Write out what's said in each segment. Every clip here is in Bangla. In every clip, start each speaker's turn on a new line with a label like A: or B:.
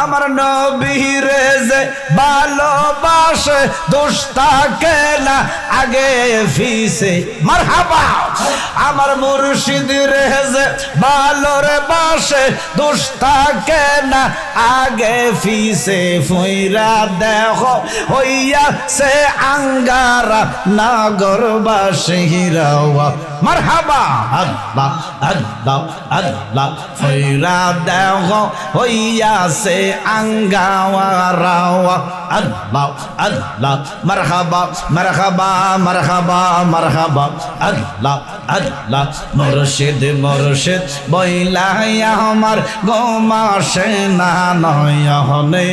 A: আমার নবীরে যে ভালোবাসে দুষ্টাকে না আগে ফিসে মারহাবা আমার মুর্শিদ রে যে ভালোরে বাসে দুষ্টাকে না আগে ফিসে ফইরা দেখো হইয়া সে আঙ্গারা নাগরবাসীরা মারহাবা আল্লাহ আল্লাহ আল্লাহ ফইরা দেখো হইয়া সে আঙ্গাওয়ারা আল্লাহ আল্লাহ মারহাবা মারহাবা মারহাবা মারহাবা আল্লাহ আল্লাহ মুর্শিদ মুর্শিদ বইলাইয়া আমার গোমাসে না নয়নে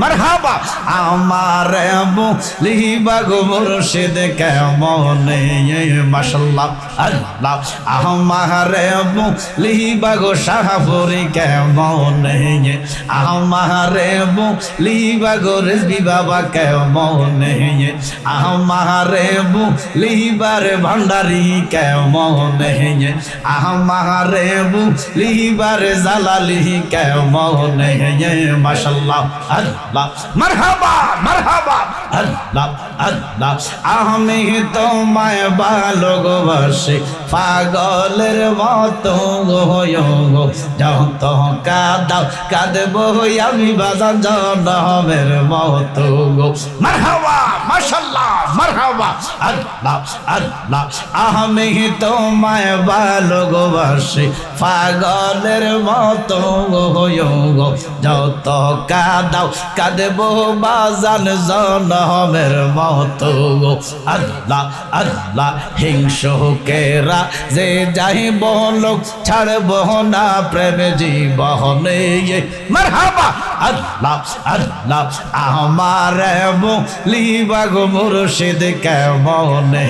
A: মারহাবা আমার লিবা গো মুর্শিদ কেমনে মাশাআল্লাহ আল্লাহ আমার লিবা গো শাহপুরি কেমনে আমার লিবা গো রেজবি বাবা কেমনে আমার লিবার ভান্ডারি কেমনে আমার লিবার জালালি কেমনে মাশাআল্লাহ আল্লাহ মারহাবা মারহাবা আল্লাহ আল্লাহ আমি তোমায় ভালোবাসি পাগলের মতো যত কাঁদাও কাঁদবো আমি বাজান জনমের মতো মারহাবা মাশাআল্লাহ মারহাবা আল্লাহ আল্লাহ আমি তোমায় ভালোবাসি পাগলের মতো যত কাঁদাও কাঁদবো বাজান জনমের মতো আল্লাহ আল্লাহ হিংসুকেরা যে যাই বলুক ছাড়ব না প্রেম জীবনে মারহাবা আল্লাহ আল্লাহ আমার লিবা গো মুর্শিদ কেমনে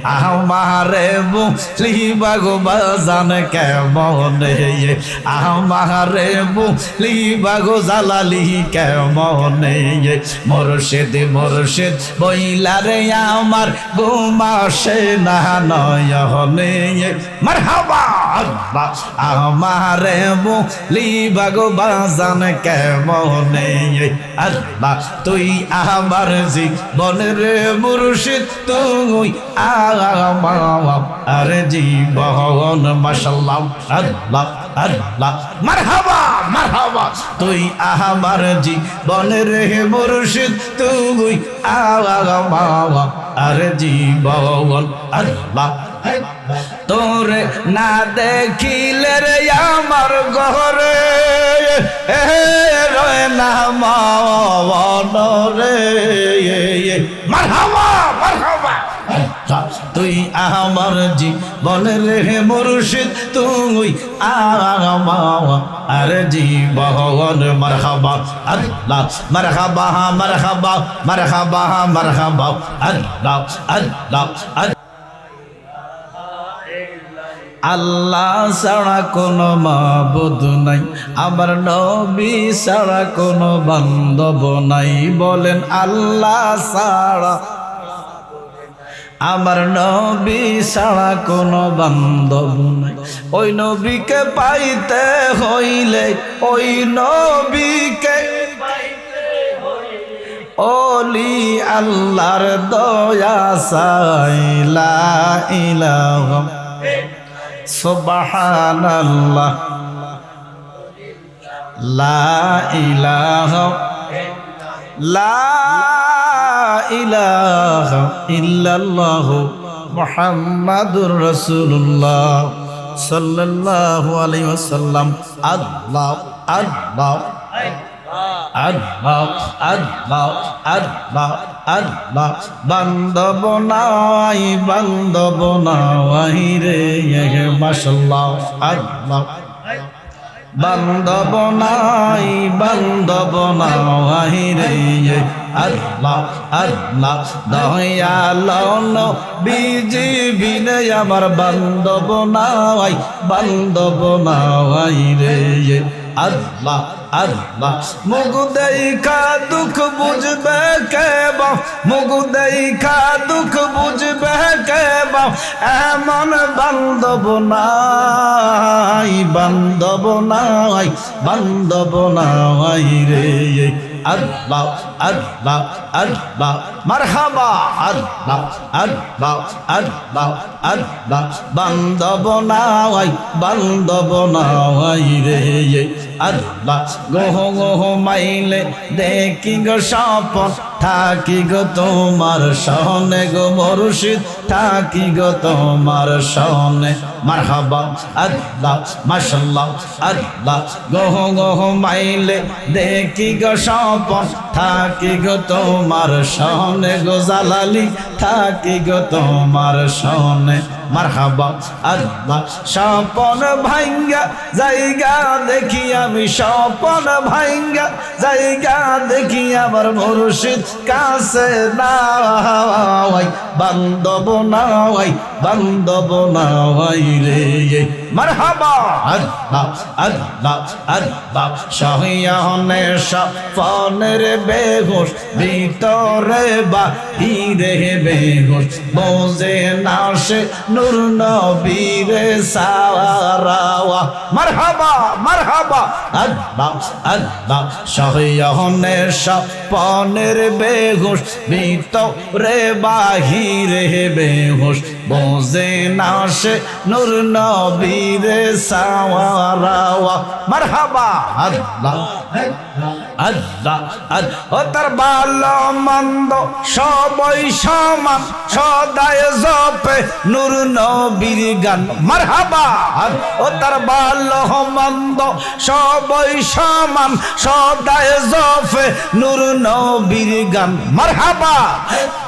A: আমারে লিবা গো বাজান কেমনে আমারে লিবা গো জালালি কেমনে মুর্শিদ মুর্শিদ বইলারে আমার ঘুমাসে না নয়নে মারহাবা আল্লাহ আমারে লিবা গো বাজান কেমনে আল্লাহ তুই আমার জীবনের মুর্শিদ তুই আমার জীবন মাশাআল্লাহ আল্লাহ আল্লাহ মারহাবা মারহাবা তুই আমার জীবনের মুর্শিদ তুই আমার জীবন আল্লাহ তোরে না দেখিলে রে আমার ঘরে রয় না মনরে মারহাবা মারহাবা তুই আমার জীবনের মুর্শিদ তুই আমার জীবন মারহাবা আল্লাহ মারহাবা মারহাবা মারহাবা মারহাবা আল্লাহ আল্লাহ আল্লাহ ছাড়া কোনো মাবুদ নাই আমার নবী ছাড়া কোনো বান্ধব নাই বলেন আল্লাহ ছাড়া আমার নবী ছাড়া কোনো বান্ধব নাই ওই নবীকে পাইতে হইলে ওই নবীকে ওলি আল্লাহর দয়া চাই লা ইলাহা সুবহানাল্লাহ লা ইলাহা ইল্লাল্লাহ মুহাম্মাদুর রাসূলুল্লাহ সাল্লাল্লাহু আলাইহি ওয়াসাল্লাম আল্লাহ আল্লাহ আল্লাহ আল্লাহ আল্লাহ আল্লাহ বান্ধব নাই রে মাশাআল্লাহ আল্লাহ বান্ধব নাই রে আল্লাহ আল্লাহ দয়ালো নবীজি বিনে আমার বান্ধব নাই রে আল্লাহ আল্লাহ মুখ দেখা দুঃখ বুঝবে কে বাপ মুখ দেখা দুঃখ বুঝবে কে বাপ এমন বান্ধব নাই বান্ধব নাই বান্ধব নাই রে আল্লাহ আল্লাহ আল্লাহ মারহাবা আল্লাহ আল্লাহ আল্লাহ আল্লাহ বান্ধব নাই বান্ধব নাই রে আল্লাহ গোহ গোহ মাইলে দেখি গো স্বপন থাকি গো তোমার সনে গো মুর্শিদ থাকি গো তোমার সনে মারহাবা আল্লাহ মাশাআল্লাহ আল্লাহ গোহ গোহ মাইলে দেখি গো স্বপন থাকি গো তোমার সনে গো জালালি থাকি গো তোমার সনে মারহাবা আল্লাহ স্বপন ভাঙ্গা জায়গা দেখি আমি স্বপন ভাঙ্গা জায়গা দেখি আমার মুর্শিদ কাছে নাই বান্ধব নাই বান্ধব নাই রে মারহাবা আল্লাহ আল্লাহ আল্লাহ সহিয়ানে স্বপনের বেহুশ ভিতরে বাহিরে বেহুশ বোঝে না সে নূর নবীরে সাওয়ারাওয়া মারহাবা মারহাবা আল্লাহ আল্লাহ সহিয়ানে স্বপনের বেহুশ ভিতরে বাহিরে বেহুশ বোঝে না সে নূর নবীরে সাওয়ারাওয়া মারহাবা আল্লাহ আল্লাহ ও তার ভালো মন্দ সবই সমান সদাই জপে নূর নবীর গান মারহাবা ও তার ভালো মন্দ সবই সমান সদাই জপে নূর নবীর গান মারহাবা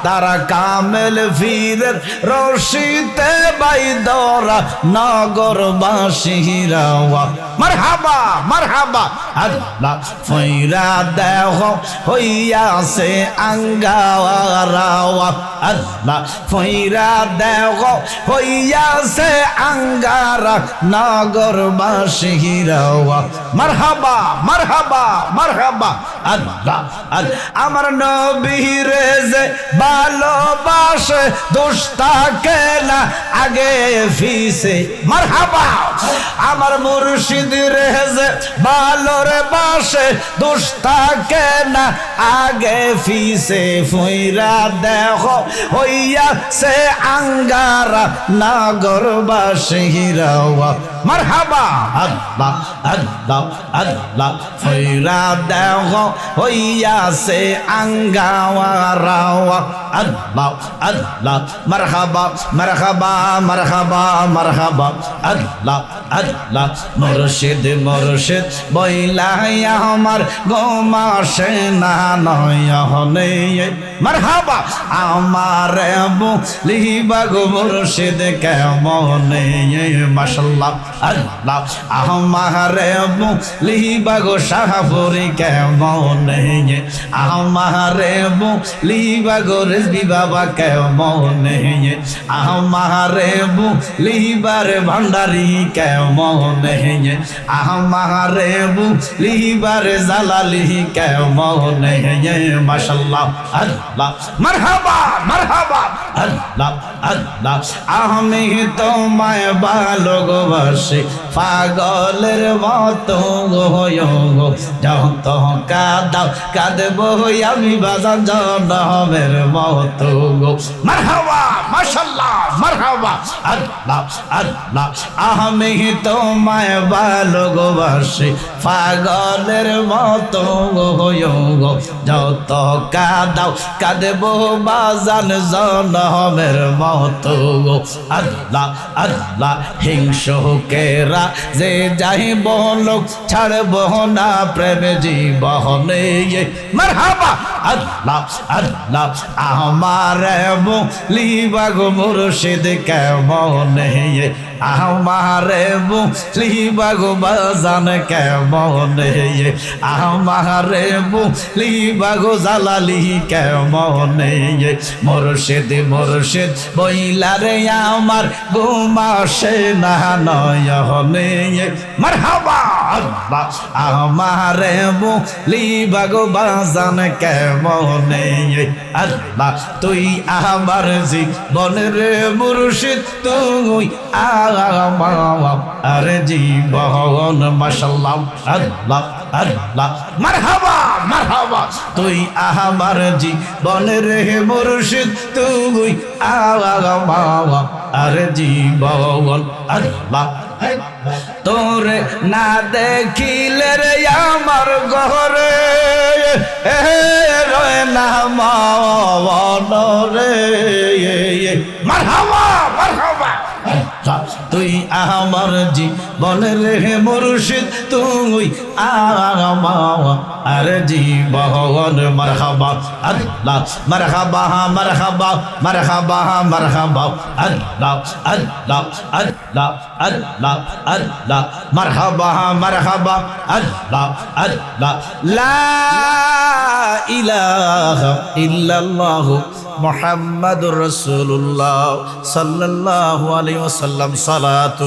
A: তারা কামেল ফিরের রশিতে বাইদরা নগরবাসীরা মারহাবা মারহাবা আল্লাহ ফইরা দেহ হইয়াছে আঙ্গাওয়ারাওয়া আল্লাহ ফইরা দেহ হইয়াছে আঙ্গারা নগরবাসীরাওয়া মারহাবা মারহাবা মারহাবা আল্লাহ আমার নবীরে যে ভালোবাসে দোস্তাকে না আগে ফিসে মারহাবা আমার মুর্শিদ রে যে ভালোরে বাসে দোস্তাকে না আগে ফিসে ফইরা দেহ হইয়া সে আঙ্গারা নগরবাসীরাওয়া মারহাবা আল্লাহ আল্লাহ আল্লাহ ফইরা দেহ হইয়া সে আঙ্গাওয়ারাওয়া আল্লাহ আল্লাহ মারহাবা মারহাবা মারহাবা মারহাবা আল্লাহ আল্লাহ মুর্শিদ মুর্শিদ বইলাই আমার গোমাসে না নয়নে মারহাবা আমার লিবা গো মুর্শিদ কেমনে মাশাআল্লাহ আল্লাহ আমার লিবা গো শাহপুরি কেমনে আমার লিবা গো রেজবি বাবা কেমনে আমার লিবার ভান্ডারি কেমনে আমার লিবার জালালি কেমনে মাশাআল্লাহ আল্লাহ মারহাবা মারহাবা আল্লাহ আল্লাহ আমি তোমায় ভালোবাসি পাগলের মতো গো যত কাঁদাও কাঁদবো আমি বাজান জনমের মতো গো মারহাবা মাশাআল্লাহ মারহাবা আল্লাহ আল্লাহ আমি তোমায় ভালোবাসি পাগলের মতো গো যত কাঁদাও কাঁদবো বাজান জনমের মতো গো আল্লাহ আল্লাহ হিংসুকেরা যে যাইব লোক ছাড়ব না প্রেম জীবনে মারহাবা আল্লাহ আল্লাহ আমার লিবা গো মুর্শিদ কেমনে আমার লিবা গো বাজান কেমনে আমার লিবা গো জালালি কেমনে মুর্শিদ মুর্শিদ বইলারে আমার ঘুমাসে না নয়নে মারহাবা আল্লাহ আমারে বলি ভগবান কেমনে আল্লাহ তুই আমার জীবনের মুর্শিদ তুই আমার জীবন মাশাআল্লাহ আল্লাহ আল্লাহ মারহাবা মারহাবা তুই আমার জীবনের মুর্শিদ তুই আমার জীবন আল্লাহ তোরে না দেখিলে রে আমার ঘরে রয় না মন রে মারহাবা মারহাবা তুই আমার জীবনের মুর্শিদ তুই আমার জীবন মারহাবা আল্লাহ মারহাবা মারহাবা মারহাবা মারহাবা আল্লাহ আল্লাহ আল্লাহ আল্লাহ আল্লাহ মারহাবা মারহাবা আল্লাহ আল্লাহ লা ইলাহা ইল্লাল্লাহ মুহাম্মাদুর রাসূলুল্লাহ সাল্লাল্লাহু আলাইহি ওয়াসাল্লাম সালাতু